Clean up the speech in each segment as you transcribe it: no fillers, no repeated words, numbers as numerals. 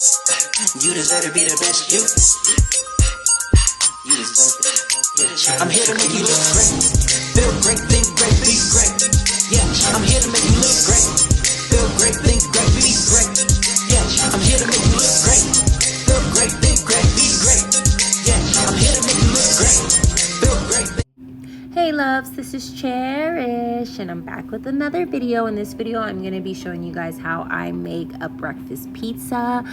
You deserve to be the best you. You deserve it. Yeah. I'm here to make you look great. Feel great, think great, be great. Yeah, I'm here to make you look great. Feel great, think great, be great. Yeah, I'm here to make you look great. Feel great, think great, be great. Yeah, I'm here to make you look great. Feel great. Hey loves, this is Cherish and I'm back with another video. In this video I'm going to be showing you guys how I make a breakfast pizza.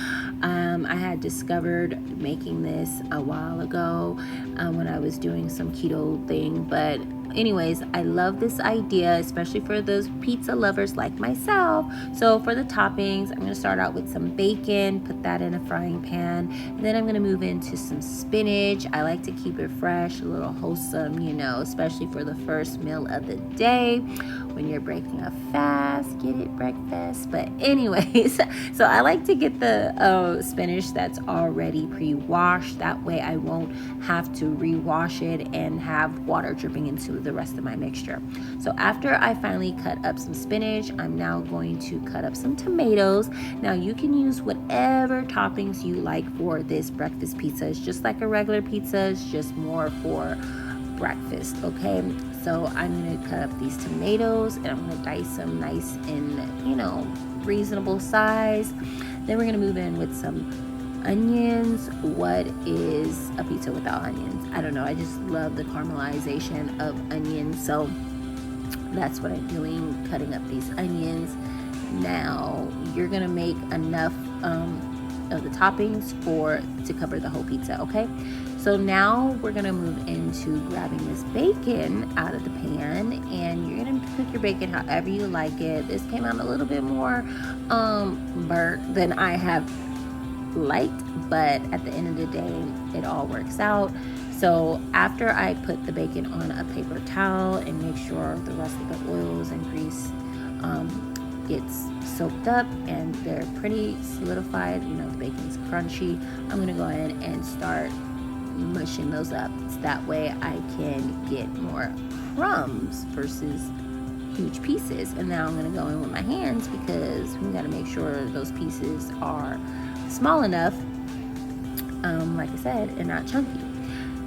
I had discovered making this a while ago when I was doing some keto thing, but anyways, I love this idea, especially for those pizza lovers like myself. So for the toppings, I'm going to start out with some bacon, put that in a frying pan, and then I'm going to move into some spinach. I like to keep it fresh, a little wholesome, you know, especially for the first meal of the day when you're breaking a fast. Get it, breakfast? But anyways, so I like to get the spinach that's already pre-washed. That way I won't have to rewash it and have water dripping into the rest of my mixture. So after I finally cut up some spinach, I'm now going to cut up some tomatoes. Now you can use whatever toppings you like for this breakfast pizza. It's just like a regular pizza, it's just more for breakfast, okay? So I'm gonna cut up these tomatoes and I'm gonna dice them nice in, you know, reasonable size. Then we're gonna move in with some onions. What is a pizza without onions? I don't know, I just love the caramelization of onions, so that's what I'm doing, cutting up these onions. Now you're gonna make enough of the toppings to cover the whole pizza, okay? So now we're gonna move into grabbing this bacon out of the pan, and you're gonna cook your bacon however you like it. This came out a little bit more burnt than I have liked, but at the end of the day it all works out. So after I put the bacon on a paper towel and make sure the rest of the oils and grease gets soaked up and they're pretty solidified, you know, the bacon's crunchy, I'm gonna go ahead and start mushing those up. So that way I can get more crumbs versus huge pieces. And now I'm gonna go in with my hands because we gotta make sure those pieces are small enough, like I said, and not chunky.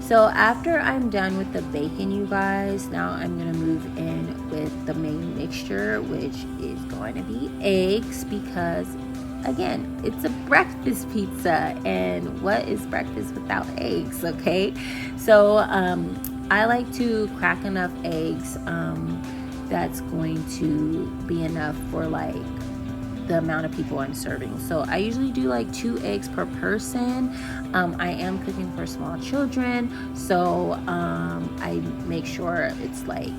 So after I'm done with the bacon, you guys, now I'm gonna move in with the main mixture, which is going to be eggs, because again, it's a breakfast pizza, and what is breakfast without eggs, okay? So I like to crack enough eggs that's going to be enough for like the amount of people I'm serving. So I usually do like 2 eggs per person. I am cooking for small children, so I make sure it's like,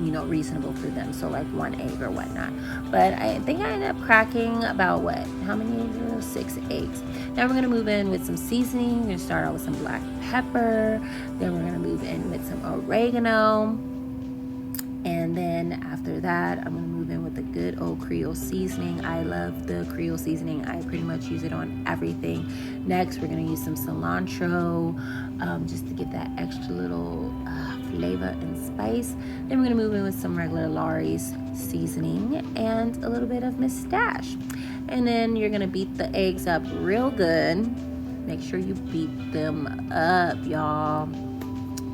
you know, reasonable for them, so like 1 egg or whatnot. But I think I ended up cracking about how many eggs? 6 eggs. Now we're gonna move in with some seasoning. We're gonna start out with some black pepper, then we're gonna move in with some oregano, and then after that I'm gonna move in with the good old Creole seasoning. I love the Creole seasoning. I pretty much use it on everything. Next we're gonna use some cilantro, just to get that extra little flavor and spice. Then we're gonna move in with some regular Lawry's seasoning and a little bit of mustache. And then you're gonna beat the eggs up real good. Make sure you beat them up, y'all.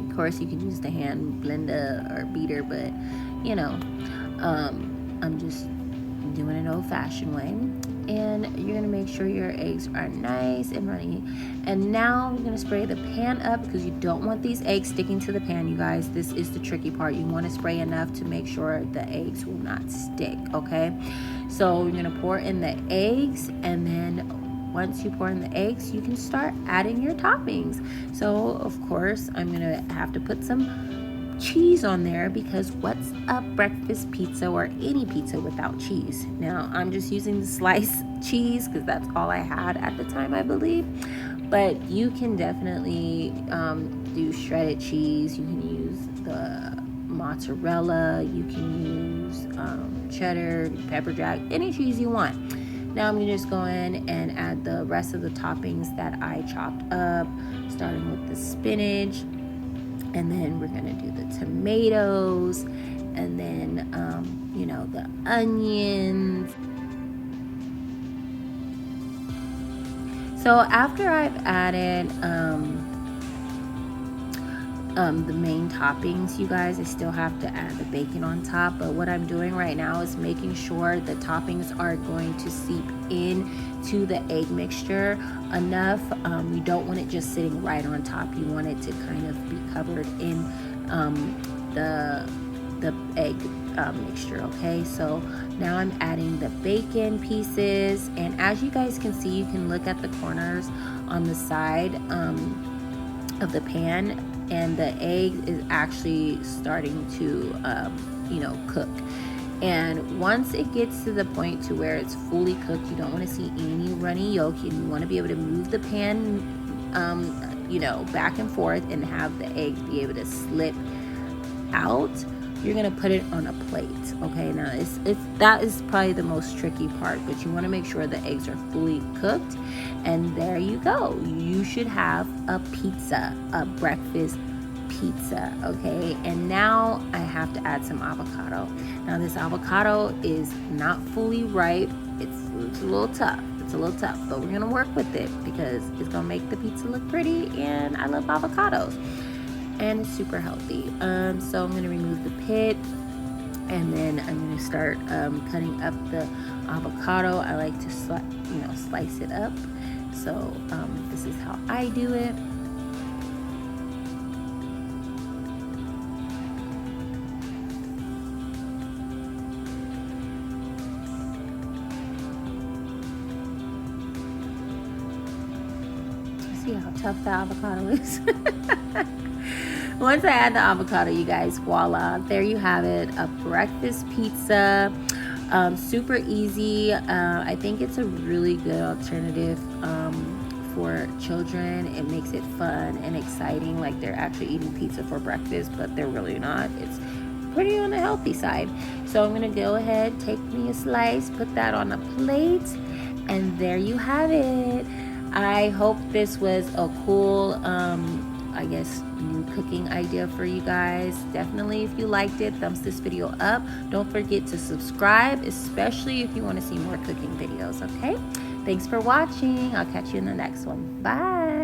Of course you can use the hand blender or beater, but you know, I'm just doing it old-fashioned way. And you're gonna make sure your eggs are nice and runny. And now we're gonna spray the pan up because you don't want these eggs sticking to the pan, you guys. This is the tricky part. You want to spray enough to make sure the eggs will not stick, okay? So you're gonna pour in the eggs, and then once you pour in the eggs, you can start adding your toppings. So of course I'm gonna have to put some cheese on there, because what's a breakfast pizza or any pizza without cheese? Now I'm just using the sliced cheese because that's all I had at the time, I believe, but you can definitely do shredded cheese. You can use the mozzarella, you can use cheddar, pepper jack, any cheese you want. Now I'm gonna just go in and add the rest of the toppings that I chopped up, starting with the spinach, and then we're gonna do the tomatoes, and then you know, the onions, So after I've added the main toppings, you guys, I still have to add the bacon on top. But what I'm doing right now is making sure the toppings are going to seep in to the egg mixture enough. You don't want it just sitting right on top. You want it to kind of be covered in the egg mixture. Okay, so now I'm adding the bacon pieces, and as you guys can see, you can look at the corners on the side of the pan, and the egg is actually starting to cook. And once it gets to the point to where it's fully cooked, you don't want to see any runny yolk, and you want to be able to move the pan back and forth and have the eggs be able to slip out. You're gonna put it on a plate. Okay, now that is probably the most tricky part, but you want to make sure the eggs are fully cooked, and there you go. You should have a pizza, a breakfast pizza. Okay, and now I have to add some avocado. Now this avocado is not fully ripe. It's a little tough. It's a little tough, but we're gonna work with it because it's gonna make the pizza look pretty, and I love avocados. And it's super healthy. So I'm going to remove the pit, and then I'm going to start cutting up the avocado. I like to slice it up. So this is how I do it. See how tough the avocado is. Once I add the avocado, you guys, voila, there you have it, a breakfast pizza. Super easy. I think it's a really good alternative for children. It makes it fun and exciting, like they're actually eating pizza for breakfast, but they're really not. It's pretty on the healthy side. So I'm gonna go ahead, take me a slice, put that on a plate, and there you have it. I hope this was a cool new cooking idea for you guys. Definitely, if you liked it, thumbs this video up. Don't forget to subscribe, especially if you want to see more cooking videos. Okay, thanks for watching. I'll catch you in the next one. Bye.